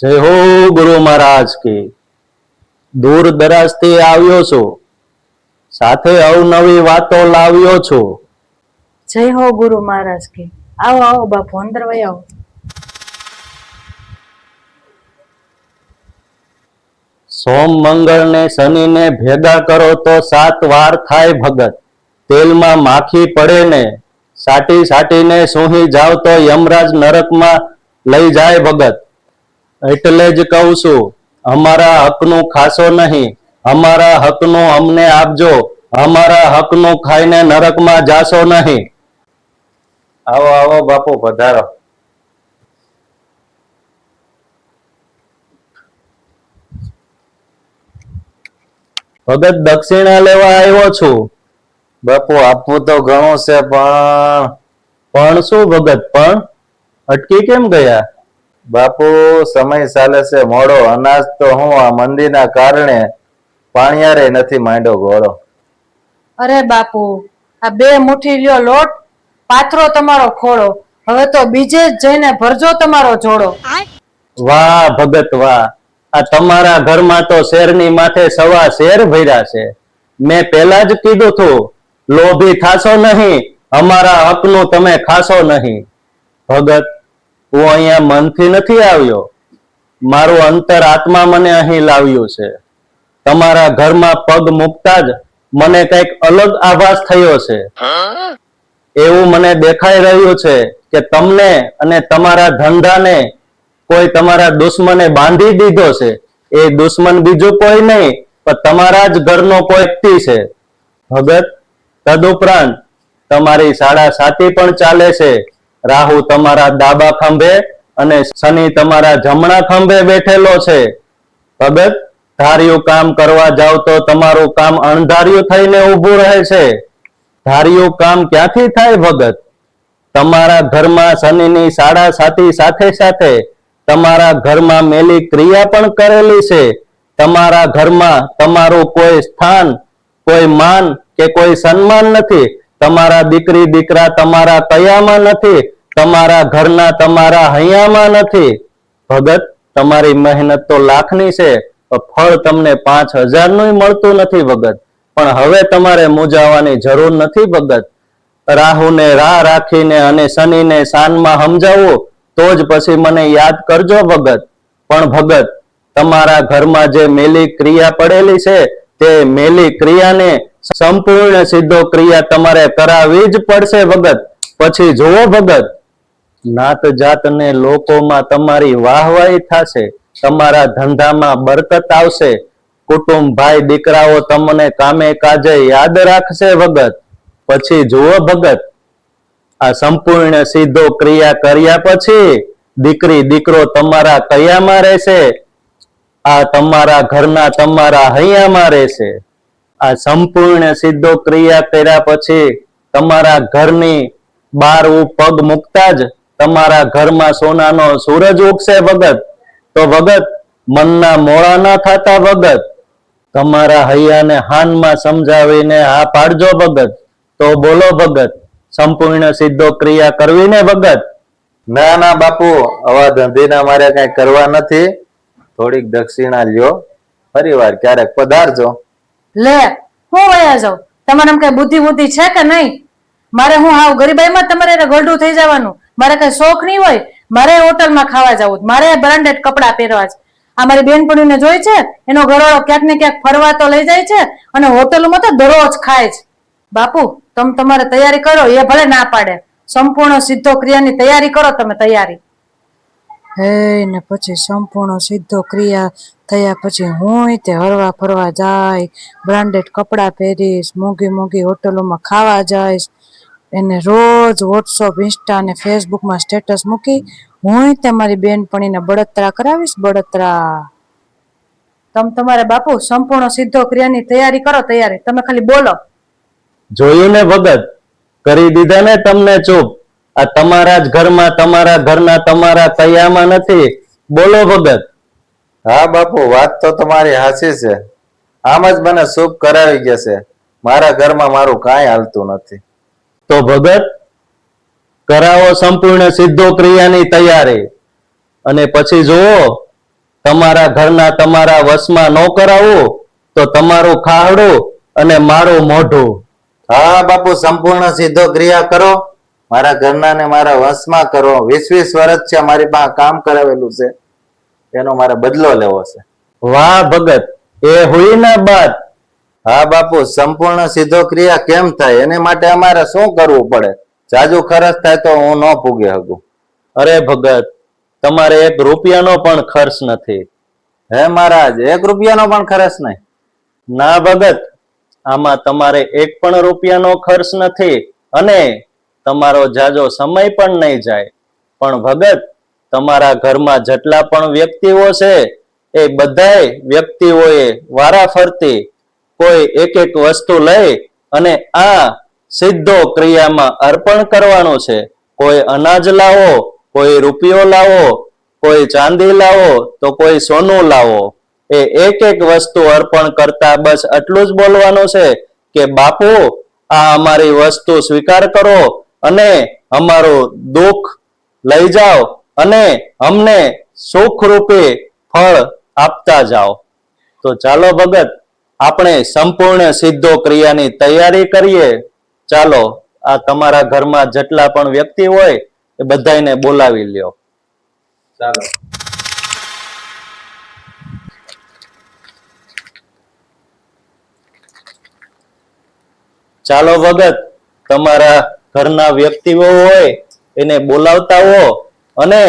જય હો ગુરુ મહારાજ કી દૂર દરાજથી આવ્યો છું, સાથે અવનવી વાતો લાવ્યો છું. જય હો ગુરુ મહારાજ કી. આવો આવો બાપુ, અંદર વહી આવો. સોમ મંગળ ને શનિ ને ભેગા કરો તો 7 વાર થાય ભગત. તેલમાં માખી પડે ને સાટી સાટીને સૂહી જાવ તો યમરાજ નરકમાં લઈ જાય ભગત. એટલે જ કહું છું, અમારા હકનું ખાશો નહીં, અમારા હકનું અમને આપજો, અમારા હકનું ખાઈને નરકમાં જાશો નહીં. આવો આવો બાપુ, પધારો. ભગત દક્ષિણા લેવા આવ્યો છું. બાપુ આપવું તો ઘણું છે, પણ શું ભગત? પણ અટકી કેમ ગયા? બાપુ સમય ચાલે છે મોડો, અનાજ તો હું આ મંદીના કારણે પાણીયારે નથી માંડ્યો ગોળો. અરે બાપુ, આ 2 મુઠ્ઠી લ્યો લોટ, પાથરો તમારો ખોળો, હવે તો બીજે જ જઈને ભરજો તમારો જોડો. વાહ ભગત વાહ, આ તમારા ઘરમાં તો શેરની માથે 1.25 શેર ભર્યા છે. મેં પહેલા જ કીધું હતું, લોભી થાશો નહીં, અમારા હકનું તમે ખાશો નહીં. ભગત, હું અહીંયા મનથી નથી આવ્યો, મારું અંતર આત્મા મને અહીં લાવ્યું છે. તમારા ઘરમાં પગ મૂકતા જ મને કંઈક અલગ આભાસ થયો છે. એવું મને દેખાઈ રહ્યું છે કે તમને અને તમારા ધંધાને કોઈ તમારા દુશ્મને બાંધી દીધો છે. એ દુશ્મન બીજું કોઈ નહીં, પણ તમારા જ ઘરનો કોઈ વ્યક્તિ છે. ભગત, તદુપરાંત તમારી શાળા સાતી પણ ચાલે છે. રાહુ તમારા ડાબા ખંભે અને શનિ તમારા જમણા ખંભે બેઠેલો છે. ભગત, ધાર્યું કામ કરવા જાવ તો તમારું કામ અણધાર્યું થઈને ઊભું રહે છે. ધાર્યું કામ ક્યાંથી થાય ભગત? તમારા ઘરમાં શનિની શાળા સાતી સાથે સાથે તમારા ઘરમાં મેલી ક્રિયા પણ કરેલી છે. તમારા ઘરમાં તમારું કોઈ સ્થાન, કોઈ માન કે કોઈ સન્માન નથી. તમારા દીકરી દીકરા તમારા કયામાં નથી, તમારા ઘરના તમારા હૈયામાં નથી. ભગત, તમારી મહેનત તો લાખની છે, ફળ તમને 5000 નું મળતું નથી ભગત. પણ હવે તમારે મૂંઝાવાની જરૂર નથી ભગત. રાહુને રાહ રાખીને અને શનિને શાનમાં સમજાવો તો જ પછી મને યાદ કરજો ભગત. પણ ભગત, તમારા ઘરમાં જે મેલી ક્રિયા પડેલી છે, તે મેલી ક્રિયાને સંપૂર્ણ સિદ્ધો ક્રિયા તમારે કરાવવી જ પડશે ભગત. પછી જુઓ ભગત, નાત જાત ને લોકોમાં તમારી વાહવાહી થશે, તમારા ધંધામાં બરકત આવશે, કુટુંબ ભાઈ દીકરાઓ તમને કામે કાજે યાદ રાખશે ભગત. પછી જુઓ ભગત, આ સંપૂર્ણ સિદ્ધો ક્રિયા કર્યા પછી દીકરી દીકરો તમારા કયામાં રહેશે, આ તમારા ઘરના તમારા હૈયામાં રહેશે. આ સંપૂર્ણ સિદ્ધો ક્રિયા કર્યા પછી તમારા ઘરની બહાર પગ મૂકતા જ તમારા ઘરમાં સોનાનો સૂરજ ઉગશે ભગત. તો ભગત, મનના મોળા ના થતા ભગત. તમારા હૈયાને હાનમાં સમજાવીને આ પાડજો ભગત. તો બોલો ભગત, સંપૂર્ણ સિદ્ધો ક્રિયા કરવી ને ભગત? ના ના બાપુ, આવા ધંધીના મારે કઈ કરવા નથી. થોડીક દક્ષિણા લ્યો, ફરી વાર ક્યારેક પધારજો. લે, હું વયા જાઉં? તમારે કઈ બુદ્ધિ છે કે નહીં? મારે હું હાવ ગરીબાઈમાં તમારે ગોલ્ડું થઈ જવાનું? મારે કઈ શોખ નહીં હોય? મારે હોટલમાં ખાવા જવું, મારે બ્રાન્ડેડ કપડા પહેરવા છે. આ મારી બેનપણીને જોઈ છે, એનો ઘરવાળો ક્યાંક ને ક્યાંક ફરવા તો લઈ જાય છે અને હોટલમાં તો દરરોજ ખાય છે. બાપુ, તમે તમારે તૈયારી કરો, એ ભલે ના પાડે. સંપૂર્ણ સિદ્ધો ક્રિયાની તૈયારી કરો તમે, તૈયારી. હે ને પછી સંપૂર્ણ સિદ્ધો ક્રિયા થયા પછી હું તે હરવા ફરવા જાય, બ્રાન્ડેડ કપડા પહેરીશ, મોંઘી મોંઘી હોટલોમાં ખાવા જઈશ, એને રોજ વોટ્સઅપ, ઇન્સ્ટા અને ફેસબુકમાં સ્ટેટસ મૂકી હું તે મારી બેનપણીને બળતરા કરાવીશ, બળતરા. તમારે બાપુ સંપૂર્ણ સિદ્ધો ક્રિયાની તૈયારી કરો, તૈયારી. તમે ખાલી બોલો. જોયું ને ભગત, કરી દીધા ને તમને ચૂપ. આ તમારા જ ઘરમાં તમારા ઘરના તમારા કયામાં નથી. બોલો ભગત. હા બાપુ, વાત તો તમારી હાચી છે. આમ જ મને સુખ કરાવી ગયા છે. મારા ઘરમાં મારું કાંઈ હાલતું નથી. તો ભગત, કરાવો સંપૂર્ણ સિદ્ધો ક્રિયાની તૈયારી. અને પછી જુઓ, તમારા ઘરના તમારા વશમાં ન કરાવું તો તમારું ખાહડું અને મારું મોઢું. હા બાપુ, સંપૂર્ણ સીધો ક્રિયા કરો, મારા ઘરના ને મારા વશમાં કરો. 20 વર્ષ છે મારી પાસે કામ કરાવેલું છે, એનો મારે બદલો લેવો છે. વાહ ભગત, એ હુઈ ના બાત. હા બાપુ, સંપૂર્ણ સીધો ક્રિયા કેમ થાય એને માટે અમારે શું કરવું પડે? જાજુ ખર્ચ થાય તો હું ન પૂગી શકું. અરે ભગત, તમારે 1 રૂપિયાનો પણ ખર્ચ નથી. હે મહારાજ, 1 રૂપિયાનો પણ ખર્ચ નહીં? ના ભગત, આમાં તમારે 1 પણ રૂપિયાનો ખર્ચ નથી અને તમારો જાજો સમય પણ નહીં જાય. પણ ભગત, તમારા ઘરમાં જેટલા પણ વ્યક્તિઓ છે એ બધાય વ્યક્તિઓએ વારાફરતી કોઈ એક વસ્તુ લઈ અને આ સીધો ક્રિયામાં અર્પણ કરવાનું છે. કોઈ અનાજ લાવો, કોઈ રૂપિયો લાવો, કોઈ ચાંદી લાવો તો કોઈ સોનું લાવો. એ એક વસ્તુ અર્પણ કરતા બસ આટલું જ બોલવાનું છે કે બાપુ, આ અમારી વસ્તુ સ્વીકાર કરો અને અમારું દુઃખ લઈ જાઓ અને અમને સુખરૂપી ફળ આપતા જાઓ. તો ચાલો ભગત, આપણે સંપૂર્ણ સિદ્ધો ક્રિયાની તૈયારી કરીએ. ચાલો, આ તમારા ઘરમાં જેટલા પણ વ્યક્તિ હોય એ બધાને બોલાવી લ્યો. ચાલો. ચાલો ભગત, તમારા ઘરના વ્યક્તિઓ હોય એને બોલાવતા હો અને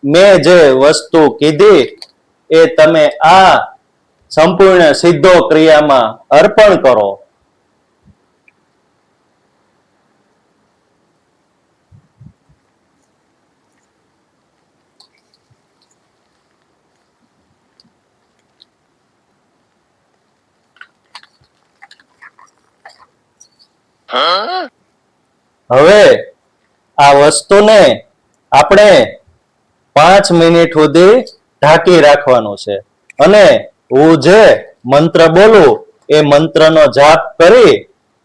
મેં જે વસ્તુ કીધી એ તમે આ સંપૂર્ણ સિદ્ધો ક્રિયામાં અર્પણ કરો. હવે આ વસ્તુને આપણે 5 મિનિટ સુધી ઢાંકી રાખવાનું છે અને હું જે મંત્ર બોલું એ મંત્રનો જાપ કરી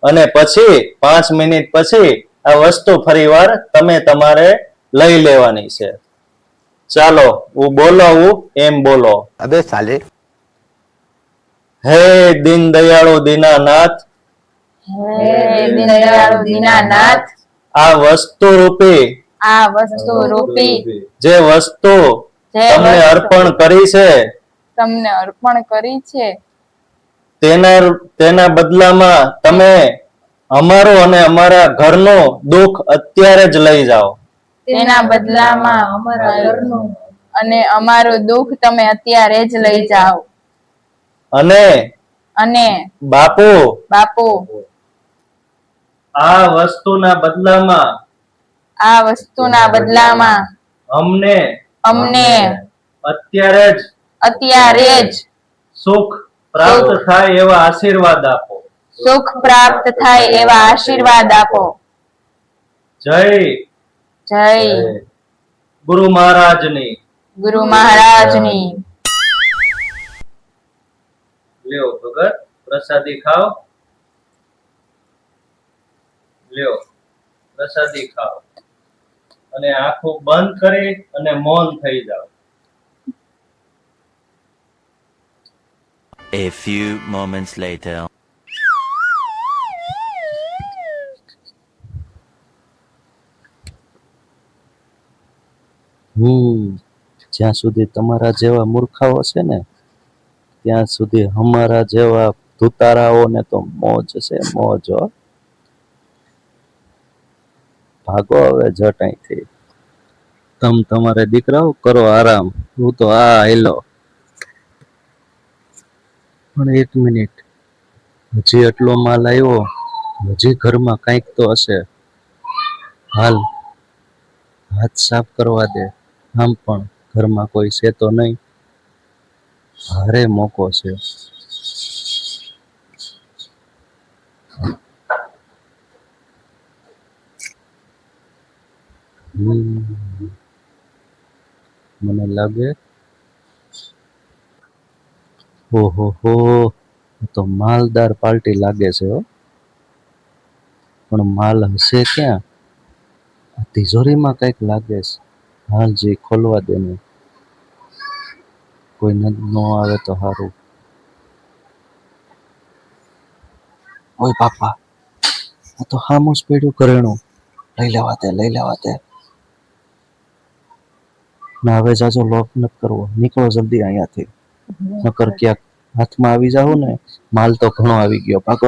અને પછી 5 મિનિટ પછી આ વસ્તુ ફરીવાર તમે તમારે લઈ લેવાની છે. ચાલો, હું બોલાવું એમ બોલો. अबे साले હે દીન દયાળુ દીનાનાથ, હે દીનદયાળુ દીનાનાથ, આ વસ્તુ રૂપી આ વસ્તુ રૂપી જે વસ્તુ જે તમને વસ્તુ અર્પણ કરી છે તમને અર્પણ કરી છે તેના બદલામાં તમે અમારું અને અમારા ઘરનું દુઃખ અત્યારે જ લઈ જાઓ. તેના બદલામાં અમારા ઘરનું અને અમારું દુઃખ તમે અત્યારે જ લઈ જાઓ. અને બાપુ, બાપુ, આ વસ્તુના બદલામાં આ વસ્તુના બદલામાં અમને અત્યારે જ સુખ પ્રાપ્ત થાય એવા આશીર્વાદ આપો. સુખ પ્રાપ્ત થાય એવા આશીર્વાદ આપો. જય જય ગુરુ મહારાજની. ગુરુ મહારાજની. લ્યો ભગત, પ્રસાદી ખાઓ. લ્યો, પ્રસાદી ખાઓ અને આંખો બંધ કરી અને મૌન થઈ જાઓ. A few moments later. જ્યાં સુધી તમારા જેવા મૂર્ખાઓ છે ને ત્યાં સુધી અમારા જેવા ધુતારાઓને તો મોજ છે, મોજ હો. ભાગો હવે જટ અહીંથી. તમારે દીકરાઓ કરો આરામ, હું તો આ હેલો. પણ 1 મિનિટ, હજી એટલો માલ આવ્યો, હજી ઘરમાં કંઈક તો હશે. હાલ, હાથ સાફ કરવા દે. આમ પણ ઘરમાં કોઈ છે તો નહીં, ભારે મોકો છે. મને લાગે ઓહો હો, તો માલદાર પાર્ટી લાગે છે હો. પણ માલ હશે ક્યાં? તિજોરીમાં કંઈક લાગે છે. હાલ જે ખોલવા દે ને. કોઈ ન આવે તો સારું. ઓય બાપા, આ તો હામું જ પડ્યું ઘરેણું. લઈ લેવા તે. ના હવે જાજો લોક નથી કરવો, નીકળો જલ્દી અહીંયાથી, નકર ક્યાંક હાથમાં આવી જાવ ને. માલ તો ઘણો આવી ગયો, ભાગો.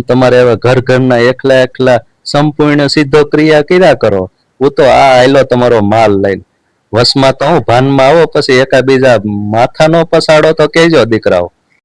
તમારે હવે ઘરના એકલા સંપૂર્ણ સિદ્ધો ક્રિયા કર્યા કરો. હું તો આ આયલો તમારો માલ લઈને. વસમાં તો હું ભાનમાં આવો પછી એકાબીજા માથાનો પસાડો તો કહેજો દીકરાઓ.